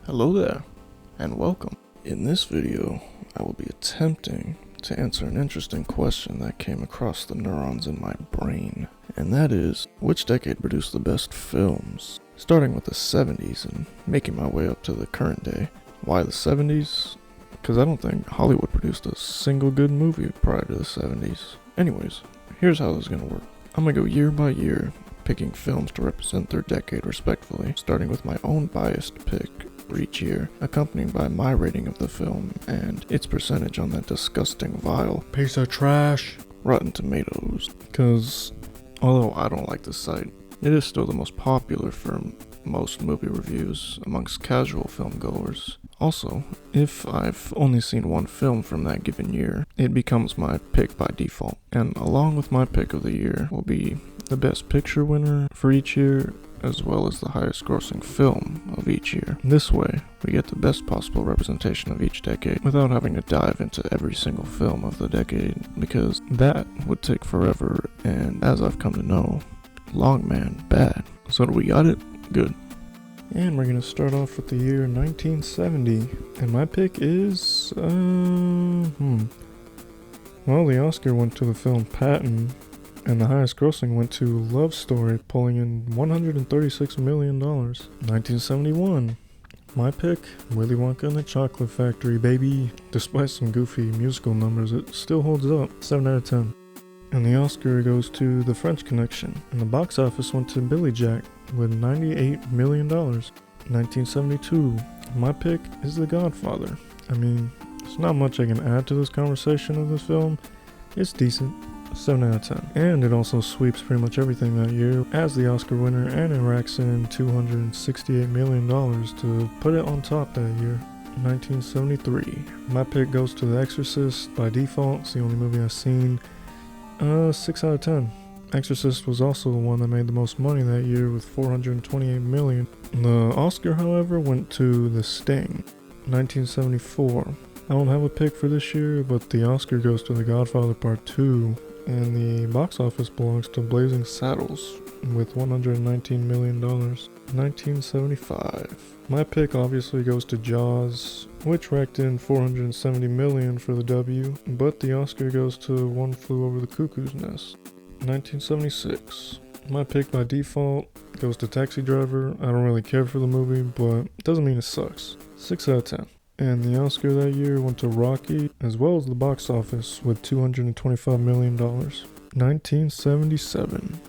Hello there, and welcome. In this video, I will be attempting to answer an interesting question that came across the neurons in my brain, and that is, which decade produced the best films? Starting with the 70s and making my way up to the current day. Why the 70s? Because I don't think Hollywood produced a single good movie prior to the 70s. Anyways, here's how this is going to work. I'm going to go year by year, picking films to represent their decade respectfully, starting with my own biased pick for each year, accompanied by my rating of the film and its percentage on that disgusting, vile piece of trash Rotten Tomatoes. Because although I don't like this site, it is still the most popular for most movie reviews amongst casual film goers. Also, if I've only seen one film from that given year, it becomes my pick by default. And along with my pick of the year will be the best picture winner for each year, as well as the highest grossing film of each year. This way, we get the best possible representation of each decade without having to dive into every single film of the decade, because that would take forever, and as I've come to know, long man, bad. So do we got it? Good. And we're gonna start off with the year 1970, and my pick is, well, the Oscar went to the film Patton, and the highest grossing went to Love Story, pulling in $136 million. 1971, my pick, Willy Wonka and the Chocolate Factory, baby. Despite some goofy musical numbers, it still holds up, 7 out of 10. And the Oscar goes to The French Connection, and the box office went to Billy Jack with $98 million. 1972, my pick is The Godfather. I mean, there's not much I can add to this conversation of this film. It's decent, 7 out of 10. And it also sweeps pretty much everything that year as the Oscar winner, and it racks in $268 million to put it on top that year. 1973, my pick goes to The Exorcist by default. It's the only movie I've seen. 6 out of 10. Exorcist was also the one that made the most money that year with $428 million. The Oscar, however, went to The Sting. 1974. I don't have a pick for this year, but the Oscar goes to The Godfather Part 2, and the box office belongs to Blazing Saddles with $119 million. 1975. My pick obviously goes to Jaws, which racked in $470 million for the W, but the Oscar goes to One Flew Over the Cuckoo's Nest. 1976. My pick by default goes to Taxi Driver. I don't really care for the movie, but it doesn't mean it sucks. 6 out of 10. And the Oscar that year went to Rocky, as well as the box office with $225 million. 1977.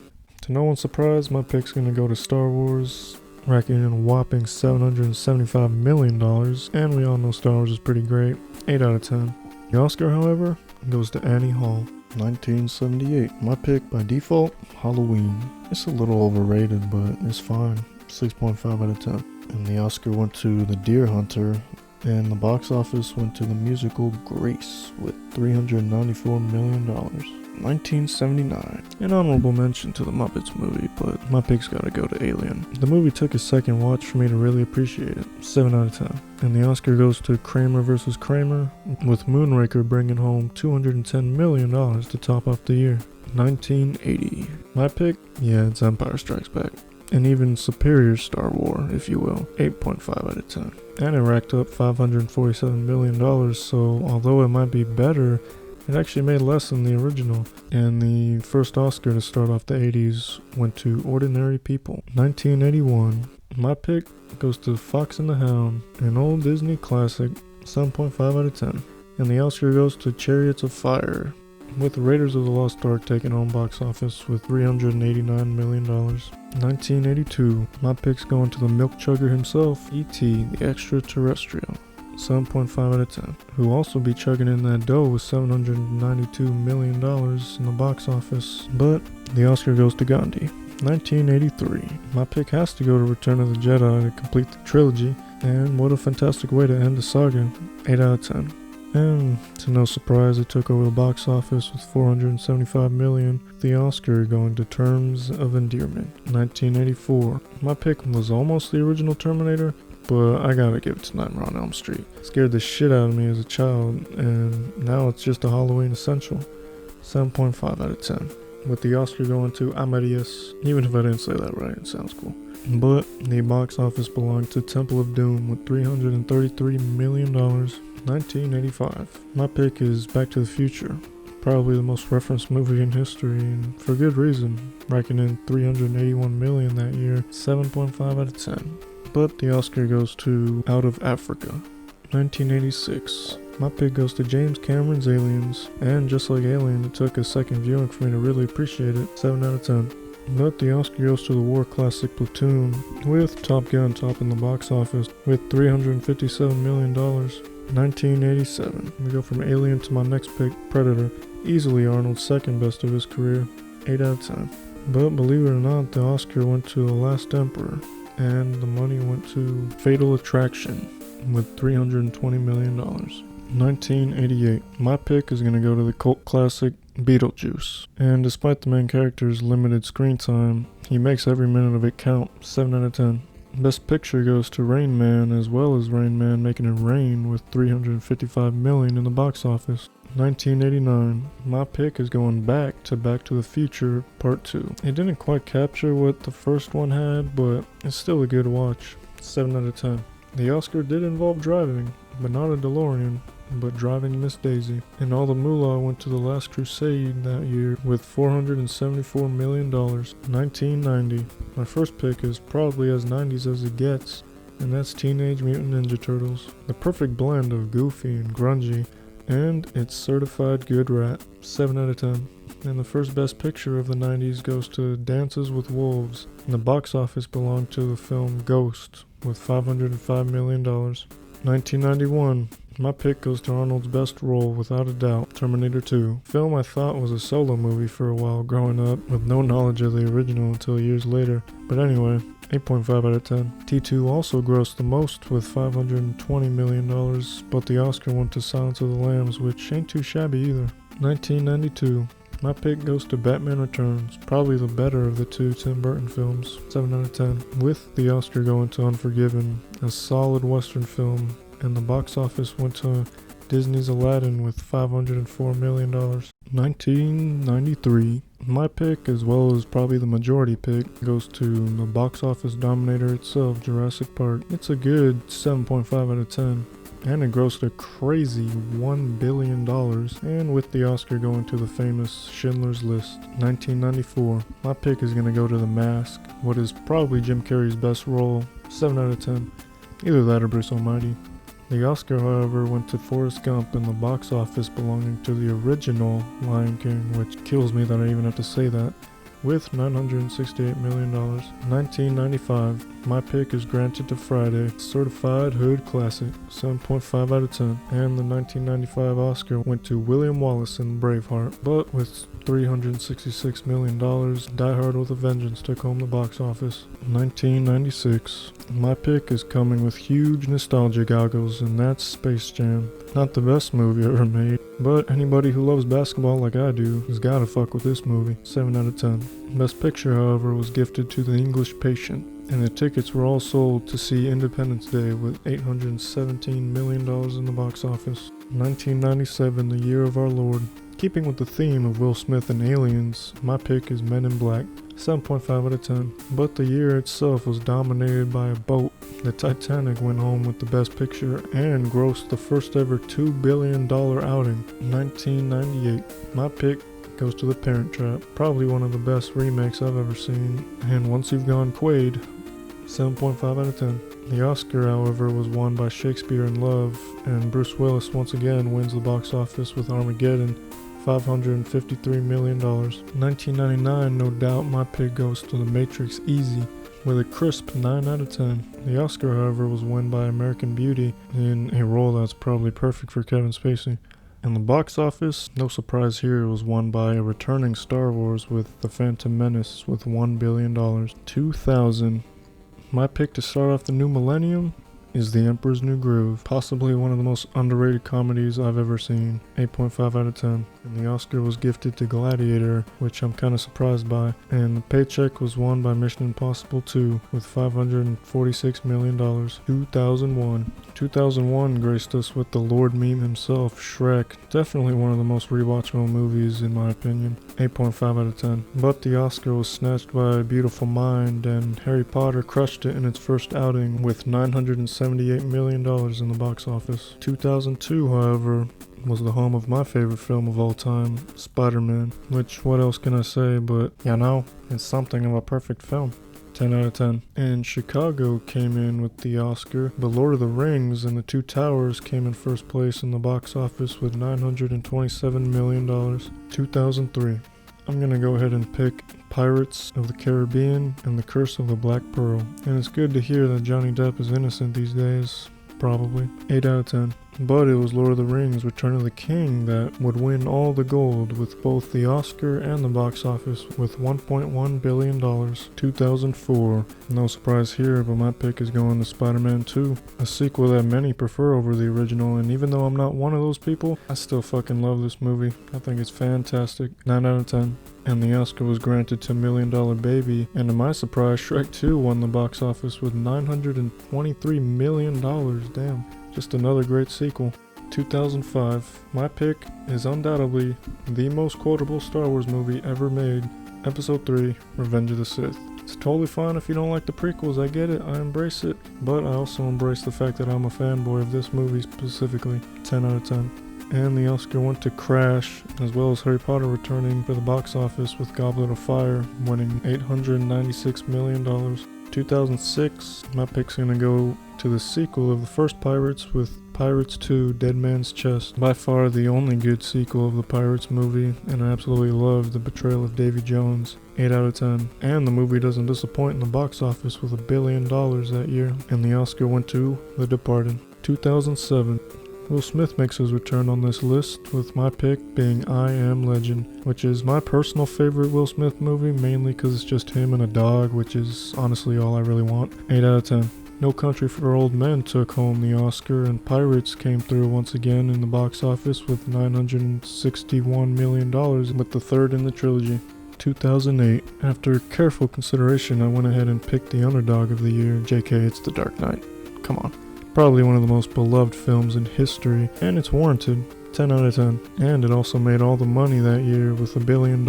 To no one's surprise, my pick's gonna go to Star Wars, racking in a whopping $775 million, and we all know Star Wars is pretty great, 8 out of 10. The Oscar, however, goes to Annie Hall. 1978, my pick by default, Halloween. It's a little overrated, but it's fine, 6.5 out of 10. And the Oscar went to The Deer Hunter, and the box office went to the musical Grace with $394 million. 1979. An honorable mention to the Muppets movie, but my pick's gotta go to Alien. The movie took a second watch for me to really appreciate it, 7 out of 10. And the Oscar goes to Kramer vs. Kramer, with Moonraker bringing home $210 million to top off the year. 1980. My pick? Yeah, it's Empire Strikes Back. An even superior Star Wars, if you will, 8.5 out of 10. And it racked up $547 million, so although it might be better, it actually made less than the original. And the first Oscar to start off the 80s went to Ordinary People. 1981. My pick goes to Fox and the Hound, an old Disney classic, 7.5 out of 10. And the Oscar goes to Chariots of Fire, with Raiders of the Lost Ark taking home box office with $389 million. 1982. My pick's going to the milk chugger himself, E.T. the Extraterrestrial. 7.5 out of 10, who also be chugging in that dough with $792 million in the box office, but the Oscar goes to Gandhi. 1983, my pick has to go to Return of the Jedi to complete the trilogy, and what a fantastic way to end the saga, 8 out of 10. And to no surprise, it took over the box office with $475 million, the Oscar going to Terms of Endearment. 1984, my pick was almost the original Terminator, but I gotta give it to Nightmare on Elm Street. It scared the shit out of me as a child, and now it's just a Halloween essential. 7.5 out of 10. with the Oscar going to Amadeus. Even if I didn't say that right, it sounds cool. But the box office belonged to Temple of Doom with $333 million, 1985. My pick is Back to the Future, probably the most referenced movie in history, and for good reason, ranking in $381 million that year, 7.5 out of 10. But the Oscar goes to Out of Africa, 1986. My pick goes to James Cameron's Aliens, and just like Alien, it took a second viewing for me to really appreciate it, 7 out of 10. But the Oscar goes to the war classic Platoon, with Top Gun topping the box office with $357 million, 1987. We go from Alien to my next pick, Predator, easily Arnold's second best of his career, 8 out of 10. But believe it or not, the Oscar went to The Last Emperor, and the money went to Fatal Attraction with $320 million. 1988. My pick is going to go to the cult classic Beetlejuice. And despite the main character's limited screen time, he makes every minute of it count, 7 out of 10. Best Picture goes to Rain Man, as well as Rain Man making it rain with $355 million in the box office. 1989. My pick is going back to the Future Part 2. It didn't quite capture what the first one had, but it's still a good watch, 7 out of 10. The Oscar did involve driving, but not a DeLorean, but driving Miss Daisy. And all the moolah went to The Last Crusade that year with $474 million, 1990. My first pick is probably as 90s as it gets, and that's Teenage Mutant Ninja Turtles. The perfect blend of goofy and grungy, and it's certified good rap, 7 out of 10. And the first best picture of the 90s goes to Dances with Wolves, and the box office belonged to the film Ghost with $505 million. 1991. My pick goes to Arnold's best role, without a doubt, Terminator 2. Film I thought was a solo movie for a while growing up, with no knowledge of the original until years later. But anyway, 8.5 out of 10. T2 also grossed the most with $520 million, but the Oscar went to Silence of the Lambs, which ain't too shabby either. 1992. My pick goes to Batman Returns, probably the better of the two Tim Burton films, 7 out of 10, with the Oscar going to Unforgiven, a solid Western film, and the box office went to Disney's Aladdin with $504 million. 1993. My pick, as well as probably the majority pick, goes to the box office dominator itself, Jurassic Park. It's a good 7.5 out of 10. And it grossed a crazy $1 billion, and with the Oscar going to the famous Schindler's List, 1994. My pick is going to go to The Mask, what is probably Jim Carrey's best role, 7 out of 10. Either that or Bruce Almighty. The Oscar, however, went to Forrest Gump in the box office belonging to the original Lion King, which kills me that I even have to say that, with $968 million. 1995. My pick is Granted to Friday, certified hood classic, 7.5 out of 10. And the 1995 Oscar went to William Wallace in Braveheart, but with $366 million, Die Hard with a Vengeance took home the box office. 1996. My pick is coming with huge nostalgia goggles, and that's Space Jam. Not the best movie ever made, but anybody who loves basketball like I do has gotta fuck with this movie, 7 out of 10. Best Picture, however, was gifted to The English Patient, and the tickets were all sold to see Independence Day with $817 million in the box office. 1997, the year of our Lord. Keeping with the theme of Will Smith and Aliens, my pick is Men in Black, 7.5 out of 10. But the year itself was dominated by a boat. The Titanic went home with the best picture and grossed the first ever $2 billion outing, 1998. My pick goes to The Parent Trap, probably one of the best remakes I've ever seen. And Once You've Gone Quaid, 7.5 out of 10. The Oscar, however, was won by Shakespeare in Love, and Bruce Willis once again wins the box office with Armageddon, $553 million. 1999, no doubt, my pick goes to The Matrix Easy, with a crisp 9 out of 10. The Oscar, however, was won by American Beauty, in a role that's probably perfect for Kevin Spacey. And the box office, no surprise here, was won by a returning Star Wars with The Phantom Menace with $1 billion. 2000. My pick to start off the new millennium is The Emperor's New Groove, possibly one of the most underrated comedies I've ever seen. 8.5 out of 10. And the Oscar was gifted to Gladiator, which I'm kind of surprised by. And the paycheck was won by Mission Impossible 2 with $546 million. 2001 graced us with the Lord meme himself, Shrek. Definitely one of the most rewatchable movies in my opinion. 8.5 out of 10. But the Oscar was snatched by Beautiful Mind, and Harry Potter crushed it in its first outing with $978 million in the box office. 2002, however, was the home of my favorite film of all time, Spider-Man, which what else can I say but, it's something of a perfect film. 10 out of 10. And Chicago came in with the Oscar, but Lord of the Rings and the Two Towers came in first place in the box office with $927 million. 2003. I'm gonna go ahead and pick Pirates of the Caribbean and The Curse of the Black Pearl. And it's good to hear that Johnny Depp is innocent these days. Probably. 8 out of 10. But it was Lord of the Rings Return of the King that would win all the gold with both the Oscar and the box office with $1.1 billion. 2004. No surprise here, but my pick is going to Spider-Man 2, a sequel that many prefer over the original, and even though I'm not one of those people, I still fucking love this movie. I think it's fantastic. 9 out of 10. And the Oscar was granted to $1 Million Baby, and to my surprise, Shrek 2 won the box office with $923 million. Damn. Just another great sequel. 2005. My pick is undoubtedly the most quotable Star Wars movie ever made. Episode 3, Revenge of the Sith. It's totally fine if you don't like the prequels, I get it, I embrace it. But I also embrace the fact that I'm a fanboy of this movie specifically. 10 out of 10. And the Oscar went to Crash, as well as Harry Potter returning for the box office with Goblet of Fire, winning $896 million. 2006, my pick's gonna go to the sequel of the first Pirates with Pirates 2 Dead Man's Chest. By far the only good sequel of the Pirates movie, and I absolutely love the portrayal of Davy Jones. 8 out of 10. And the movie doesn't disappoint in the box office with $1 billion that year. And the Oscar went to The Departed. 2007. Will Smith makes his return on this list, with my pick being I Am Legend, which is my personal favorite Will Smith movie, mainly because it's just him and a dog, which is honestly all I really want. 8 out of 10. No Country for Old Men took home the Oscar, and Pirates came through once again in the box office with $961 million, with the third in the trilogy. 2008. After careful consideration, I went ahead and picked the underdog of the year. JK, it's The Dark Knight. Come on. Probably one of the most beloved films in history, and it's warranted. 10 out of 10. And it also made all the money that year with $1 billion,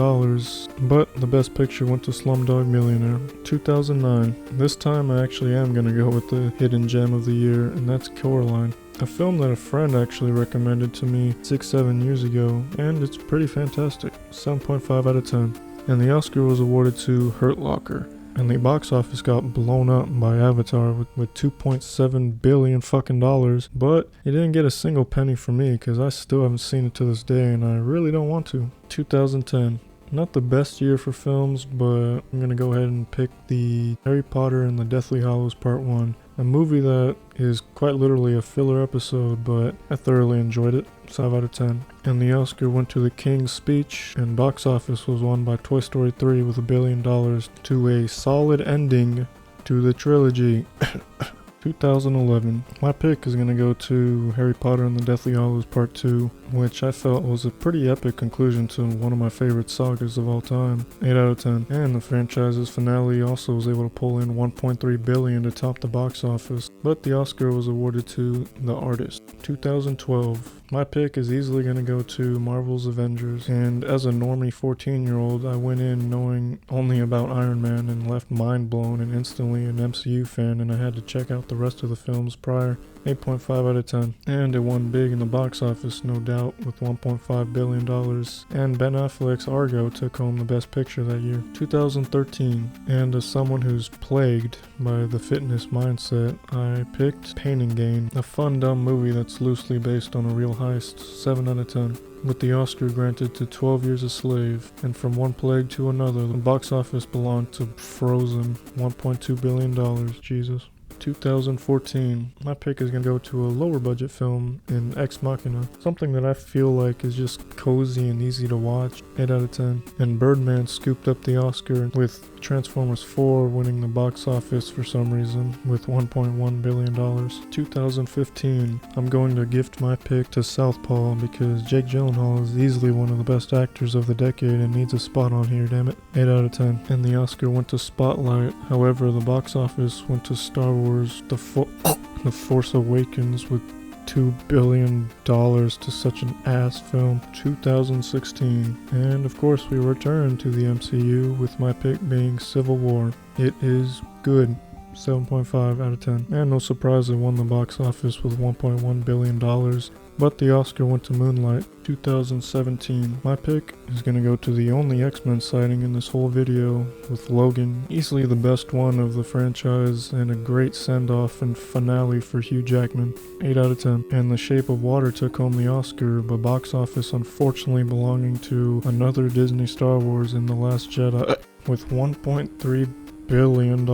but the best picture went to Slumdog Millionaire. 2009. This time I actually am going to go with the hidden gem of the year, and that's Coraline. A film that a friend actually recommended to me 6-7 years ago, and it's pretty fantastic. 7.5 out of 10. And the Oscar was awarded to Hurt Locker. And the box office got blown up by Avatar with $2.7 billion fucking dollars, but it didn't get a single penny from me because I still haven't seen it to this day and I really don't want to. 2010. Not the best year for films, but I'm gonna go ahead and pick the Harry Potter and the Deathly Hallows Part 1. A movie that is quite literally a filler episode, but I thoroughly enjoyed it. 5 out of 10. And the Oscar went to The King's Speech, and box office was won by Toy Story 3 with $1 billion to a solid ending to the trilogy. 2011. My pick is going to go to Harry Potter and the Deathly Hallows Part 2, which I felt was a pretty epic conclusion to one of my favorite sagas of all time. 8 out of 10. And the franchise's finale also was able to pull in $1.3 billion to top the box office, but the Oscar was awarded to The Artist. 2012. My pick is easily going to go to Marvel's Avengers, and as a normie 14-year-old, I went in knowing only about Iron Man and left mind blown and instantly an MCU fan, and I had to check out the rest of the films prior. 8.5 out of 10. And it won big in the box office, no doubt, with $1.5 billion. And Ben Affleck's Argo took home the best picture that year. 2013. And as someone who's plagued by the fitness mindset, I picked Pain and Gain, a fun, dumb movie that's loosely based on a real heist. 7 out of 10. With the Oscar granted to 12 Years a Slave, and From One Plague to Another, the box office belonged to Frozen, $1.2 billion. Jesus. 2014. My pick is going to go to a lower budget film in Ex Machina, something that I feel like is just cozy and easy to watch. 8 out of 10. And Birdman scooped up the Oscar with Transformers 4 winning the box office for some reason with $1.1 billion. 2015, I'm going to gift my pick to Southpaw because Jake Gyllenhaal is easily one of the best actors of the decade and needs a spot on here, damn it. 8 out of 10. And the Oscar went to Spotlight. However, the box office went to Star Wars The Force Awakens with $2 billion to such an ass film. 2016. And of course we return to the MCU with my pick being Civil War. It is good. 7.5 out of 10. And no surprise it won the box office with $1.1 billion. But the Oscar went to Moonlight. 2017. My pick is gonna go to the only X-Men sighting in this whole video with Logan. Easily the best one of the franchise and a great send-off and finale for Hugh Jackman. 8 out of 10. And The Shape of Water took home the Oscar, but box office unfortunately belonging to another Disney Star Wars in The Last Jedi with $1.3 billion.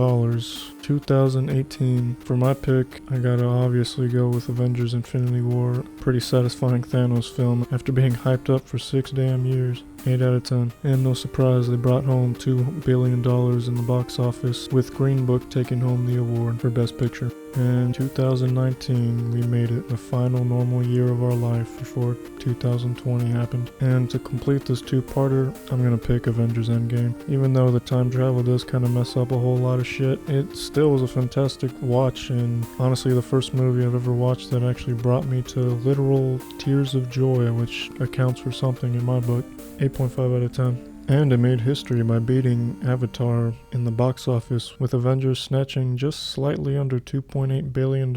2018. For my pick, I gotta obviously go with Avengers Infinity War. Pretty satisfying Thanos film after being hyped up for 6 damn years. 8 out of 10. And no surprise, they brought home $2 billion in the box office, with Green Book taking home the award for Best Picture. And 2019, we made it, the final normal year of our life before 2020 happened. And to complete this two-parter, I'm gonna pick Avengers Endgame. Even though the time travel does kind of mess up a whole lot of shit, it still was a fantastic watch, and honestly the first movie I've ever watched that actually brought me to literal tears of joy, which accounts for something in my book. 8.5 out of 10. And it made history by beating Avatar in the box office, with Avengers snatching just slightly under $2.8 billion,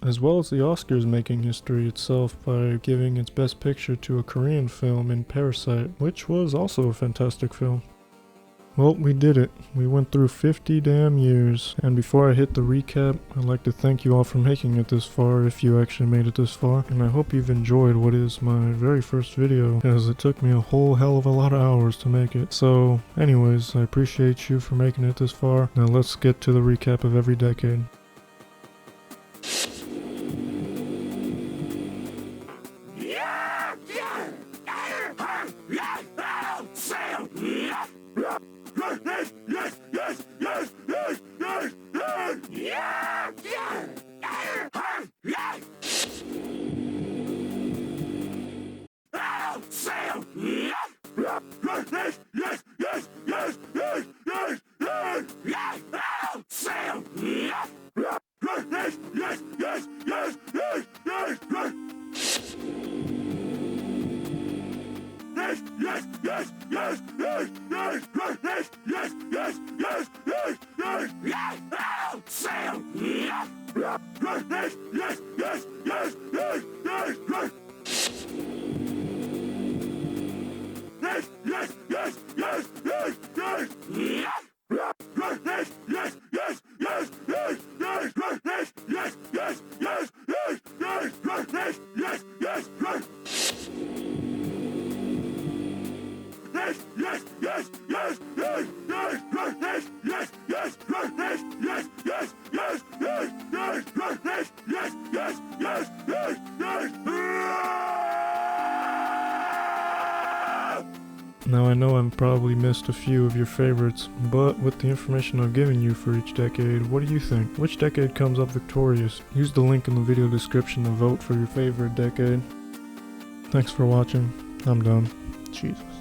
as well as the Oscars making history itself by giving its best picture to a Korean film in Parasite, which was also a fantastic film. Well, we did it. We went through 50 damn years. And before I hit the recap, I'd like to thank you all for making it this far, if you actually made it this far. And I hope you've enjoyed what is my very first video, as it took me a whole hell of a lot of hours to make it. So, anyways, I appreciate you for making it this far. Now let's get to the recap of every decade. Now I know I've probably missed a few of your favorites, but with the information I've given you for each decade, what do you think? Which decade comes up victorious? Use the link in the video description to vote for your favorite decade. Thanks for watching. I'm done. Jesus.